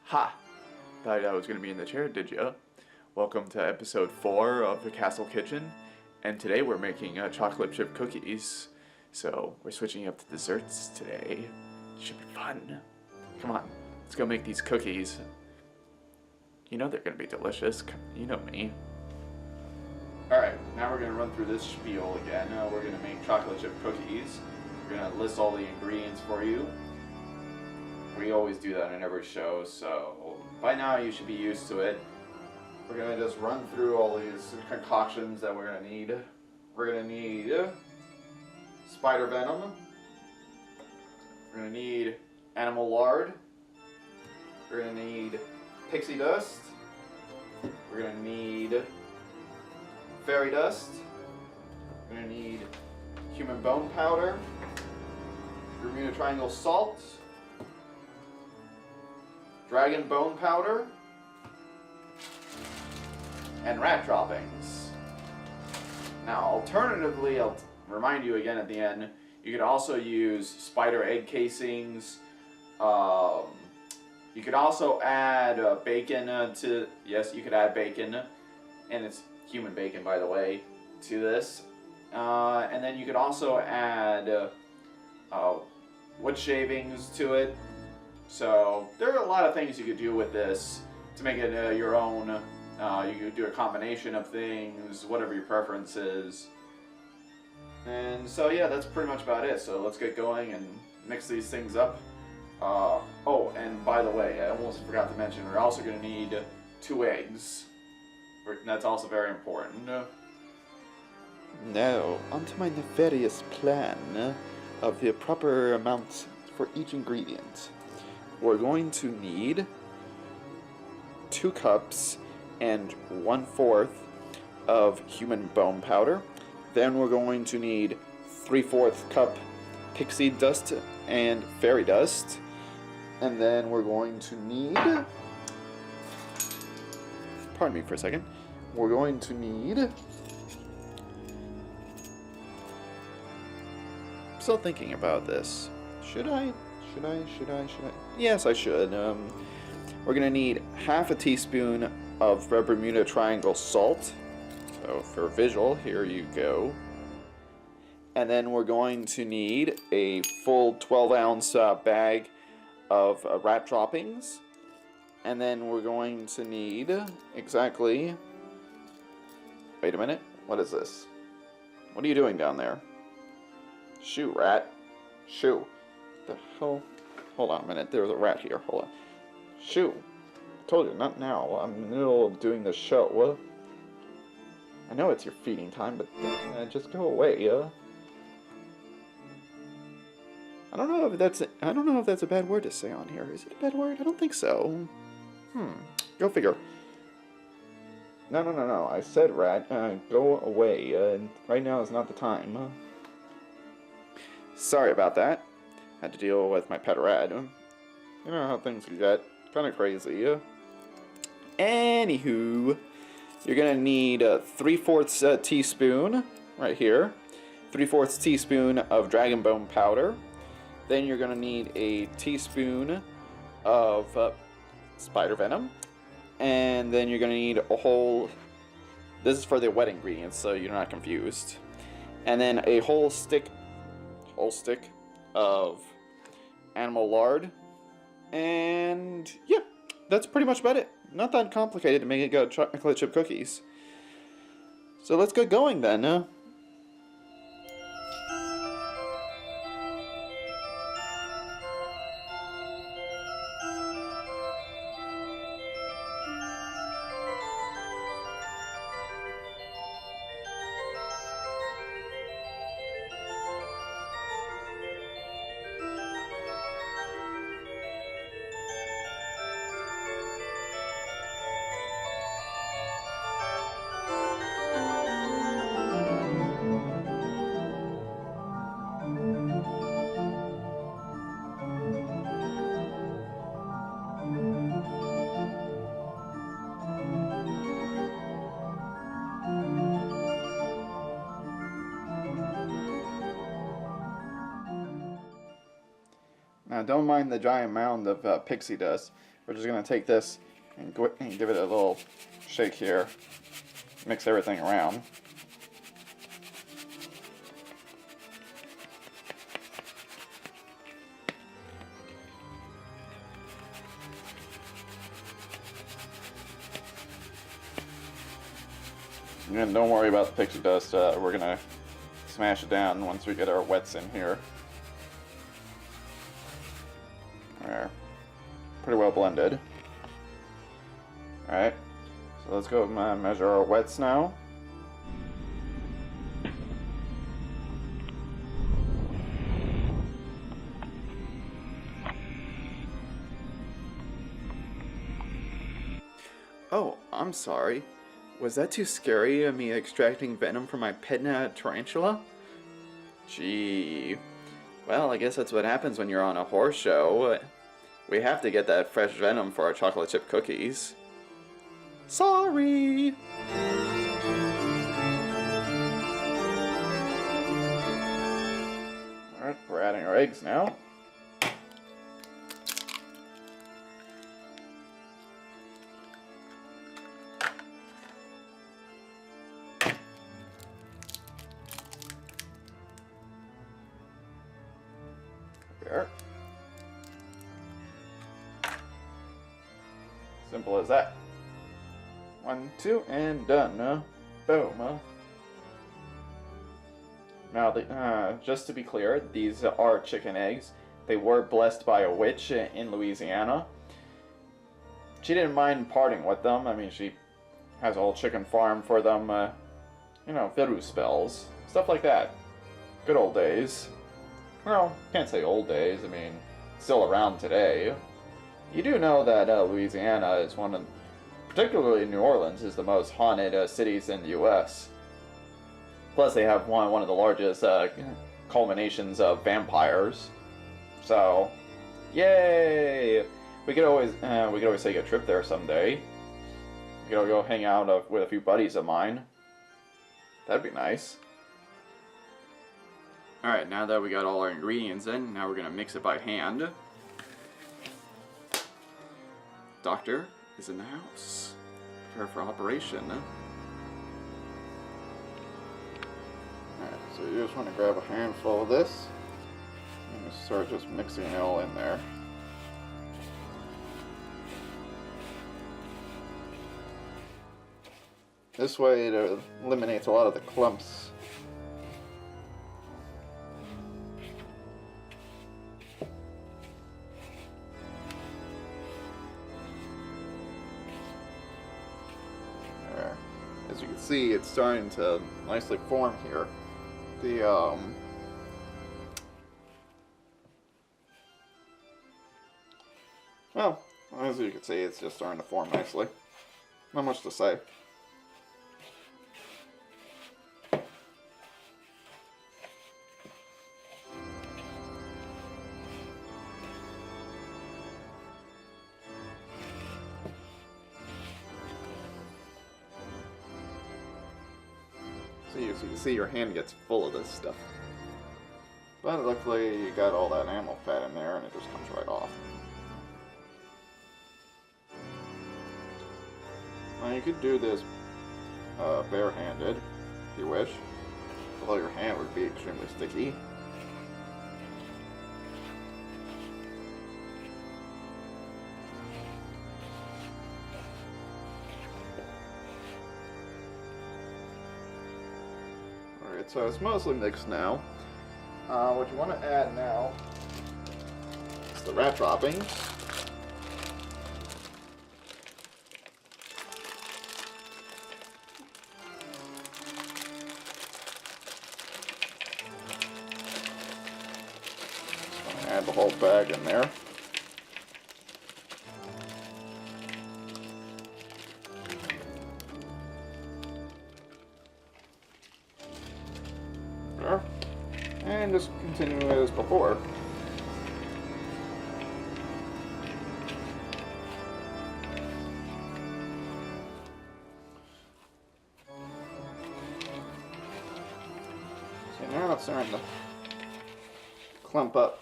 Ha! Thought I was going to be in the chair, did ya? Welcome to episode 4 of the Castle Kitchen, and today we're making chocolate chip cookies. So, we're switching up to desserts today. Should be fun. Come on, let's go make these cookies. You know they're going to be delicious. You know me. Alright, now we're going to run through this spiel again. We're going to make chocolate chip cookies. We're going to list all the ingredients for you. We always do that in every show, so by now you should be used to it. We're going to just run through all these concoctions that we're going to need. We're going to need spider venom. We're going to need animal lard. We're going to need pixie dust. We're going to need fairy dust. We're going to need human bone powder. Bermuda triangle salt. Dragon bone powder, and rat droppings. Now, alternatively, I'll remind you again at the end, you could also use spider egg casings. You could also add bacon yes, you could add bacon, and it's human bacon, by the way, to this. And then you could also add wood shavings to it. So there are a lot of things you could do with this to make it your own. You could do a combination of things, whatever your preference is. And so yeah, that's pretty much about it. So let's get going and mix these things up. Oh, and by the way, I almost forgot to mention, we're also going to need 2 eggs. That's also very important. Now, onto my nefarious plan of the proper amounts for each ingredient. We're going to need 2 cups and 1/4 of human bone powder. Then we're going to need 3/4 cup pixie dust and fairy dust. And then we're going to need, pardon me for a second, we're going to need, I'm still thinking about this. Should I? Yes, I should. We're going to need half a teaspoon of Bermuda triangle salt. So for visual, here you go. And then we're going to need a full 12-ounce bag of rat droppings. And then we're going to need exactly... Wait a minute. What is this? What are you doing down there? Shoo, rat. Shoo. The hell? Hold on a minute. There's a rat here. Hold on. Shoo. Told you, not now. I'm in the middle of doing the show. I know it's your feeding time, but just go away. I don't know if that's a bad word to say on here. Is it a bad word? I don't think so. Go figure. No. I said rat. Go away. Right now is not the time. Sorry about that. Had to deal with my pet rat. You know how things get. Kind of crazy. Anywho, you're going to need 3/4 teaspoon, right here. 3/4 teaspoon of dragon bone powder. Then you're going to need a teaspoon of spider venom. And then you're going to need a whole... This is for the wet ingredients, so you're not confused. And then a whole stick of animal lard. And yeah, that's pretty much about it. Not that complicated to make it go chocolate chip cookies. So let's get going then. Now, don't mind the giant mound of pixie dust. we're just gonna take this and give it a little shake here. Mix everything around. And don't worry about the pixie dust. We're gonna smash it down once we get our wets in here. There. Pretty well blended. Alright, so let's go measure our wets now. Oh, I'm sorry. Was that too scary of me extracting venom from my pet tarantula? Gee. Well, I guess that's what happens when you're on a horse show. We have to get that fresh venom for our chocolate chip cookies. Sorry! Alright, we're adding our eggs now. There. Simple as that. 1, 2, and done. Boom. Now, just to be clear, these are chicken eggs. They were blessed by a witch in Louisiana. She didn't mind parting with them. I mean, she has a whole chicken farm for them, you know, voodoo spells. Stuff like that. Good old days. Well, can't say old days. I mean, still around today. You do know that Louisiana is one of, particularly New Orleans, is the most haunted cities in the U.S. Plus, they have one of the largest culminations of vampires. So, yay! We could always take a trip there someday. We could go hang out with a few buddies of mine. That'd be nice. Alright, now that we got all our ingredients in, now we're going to mix it by hand. Doctor is in the house. Prepare for operation. Alright, so you just want to grab a handful of this and start just mixing it all in there. This way it eliminates a lot of the clumps. As you can see, it's starting to nicely form here. Well, as you can see, it's just starting to form nicely. Not much to say. So you can see your hand gets full of this stuff. But luckily you got all that animal fat in there and it just comes right off. Now you could do this barehanded if you wish, although your hand would be extremely sticky. Alright, so it's mostly mixed now. What you want to add now is the rat droppings. Add the whole bag in there. There. And just continue as before. See, now it's starting to clump up.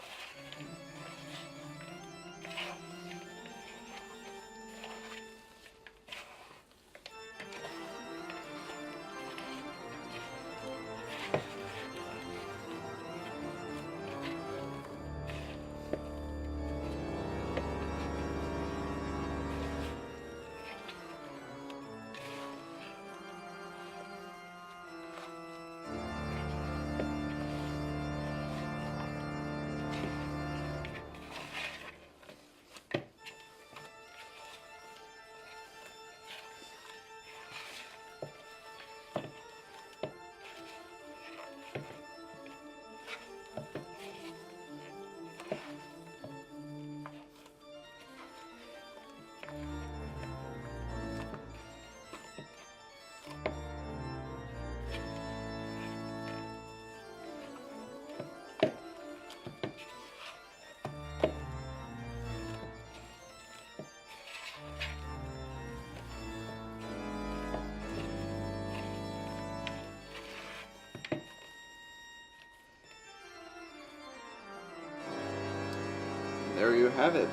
you have it.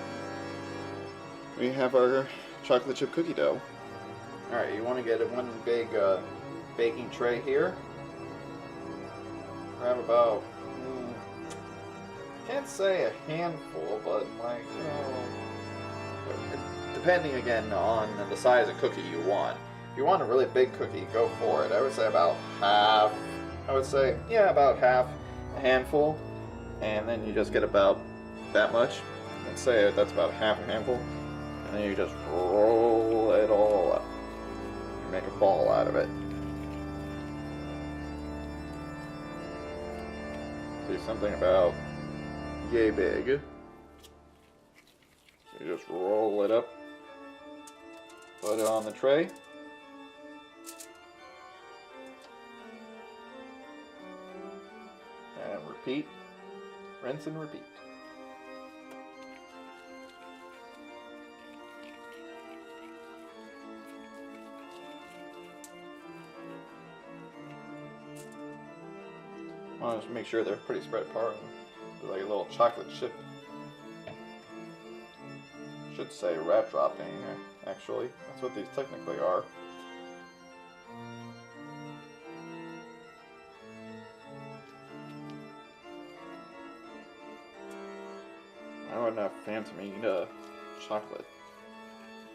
We have our chocolate chip cookie dough. Alright, you want to get one big baking tray here. Grab about, can't say a handful, but like, depending again on the size of cookie you want. If you want a really big cookie, go for it. I would say about half. About half a handful. And then you just get about that much. Let's say that's about half a handful. And then you just roll it all up. You make a ball out of it. See, something about yay big. So you just roll it up. Put it on the tray. And repeat. Rinse and repeat. I want to make sure they're pretty spread apart. They're like a little chocolate chip. Should say rat dropping, actually. That's what these technically are. I wouldn't have fan to me eat chocolate.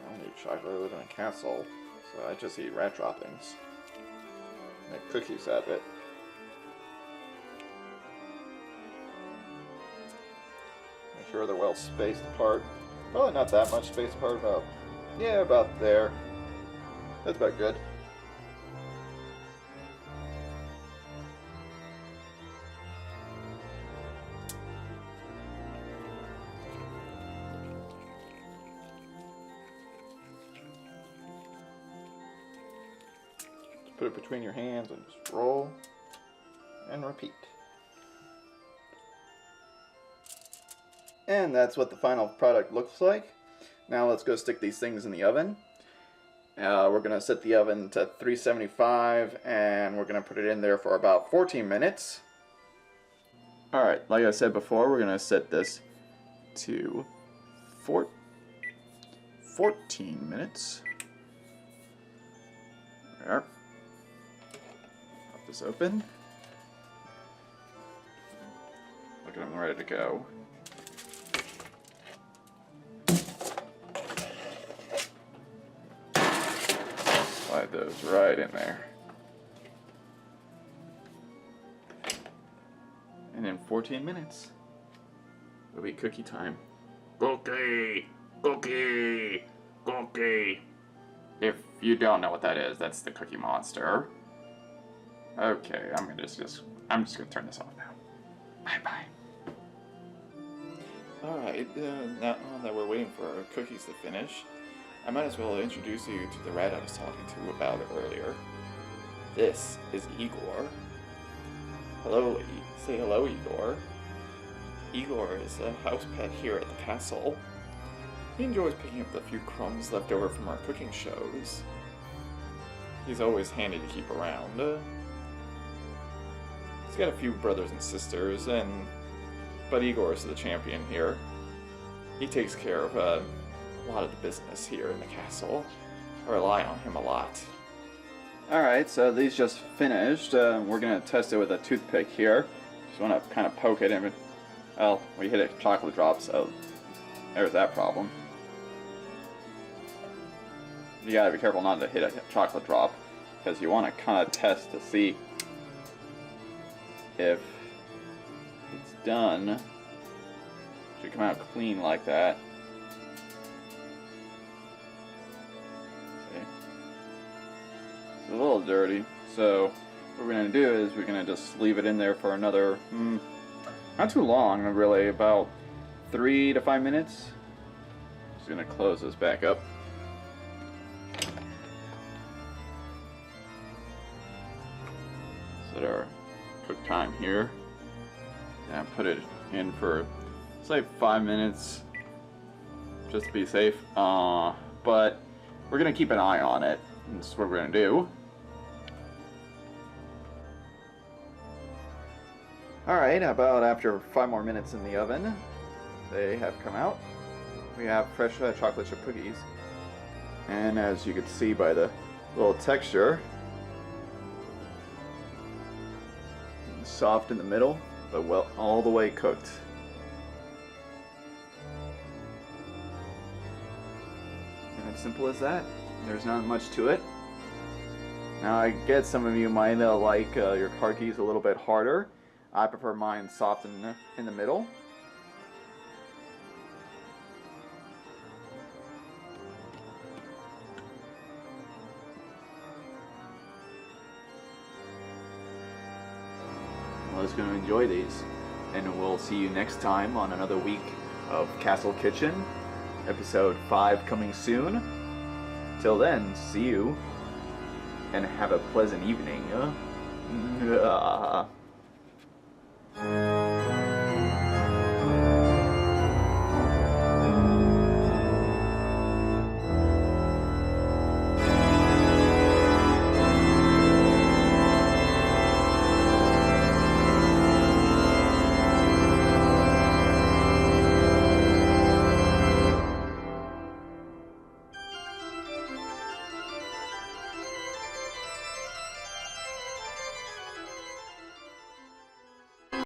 I don't eat chocolate, I live in a castle, so I just eat rat droppings. Make cookies out of it. Make sure they're well spaced apart. Probably not that much spaced apart, about there. That's about good. Put it between your hands and just roll and repeat. And that's what the final product looks like. Now let's go stick these things in the oven. We're going to set the oven to 375 and we're going to put it in there for about 14 minutes. Alright, like I said before, we're going to set this to 14 minutes. There. Pop this open. Look at them ready to go. Slide those right in there. And in 14 minutes, it'll be cookie time. Cookie! Cookie! Cookie! If you don't know what that is, that's the Cookie Monster. Okay, I'm just gonna turn this off now. Bye-bye. Alright, now that we're waiting for our cookies to finish, I might as well introduce you to the rat I was talking to about earlier. This is Igor. Hello, say hello, Igor. Igor is a house pet here at the castle. He enjoys picking up the few crumbs left over from our cooking shows. He's always handy to keep around. He's got a few brothers and sisters, but Igor is the champion here. He takes care of a lot of the business here in the castle. I rely on him a lot. Alright, so these just finished. We're going to test it with a toothpick here. Just want to kind of poke it in. Well, we hit a chocolate drop, so there's that problem. You gotta be careful not to hit a chocolate drop, because you want to kind of test to see if it's done. It should come out clean like that. See? It's a little dirty, so what we're going to do is we're going to just leave it in there for another, not too long, really, about 3 to 5 minutes. Just going to close this back up. Set our cook time here. And put it in for, say, 5 minutes, just to be safe. But we're going to keep an eye on it. That's what we're going to do. Alright, about after 5 more minutes in the oven, they have come out. We have fresh chocolate chip cookies. And as you can see by the little texture, soft in the middle, but well all the way cooked. And it's simple as that. There's not much to it. Now I get some of you might like your car keys a little bit harder. I prefer mine soft in the middle. I was going to enjoy these, and we'll see you next time on another week of Castle Kitchen, episode 5 coming soon. Till then, see you, and have a pleasant evening.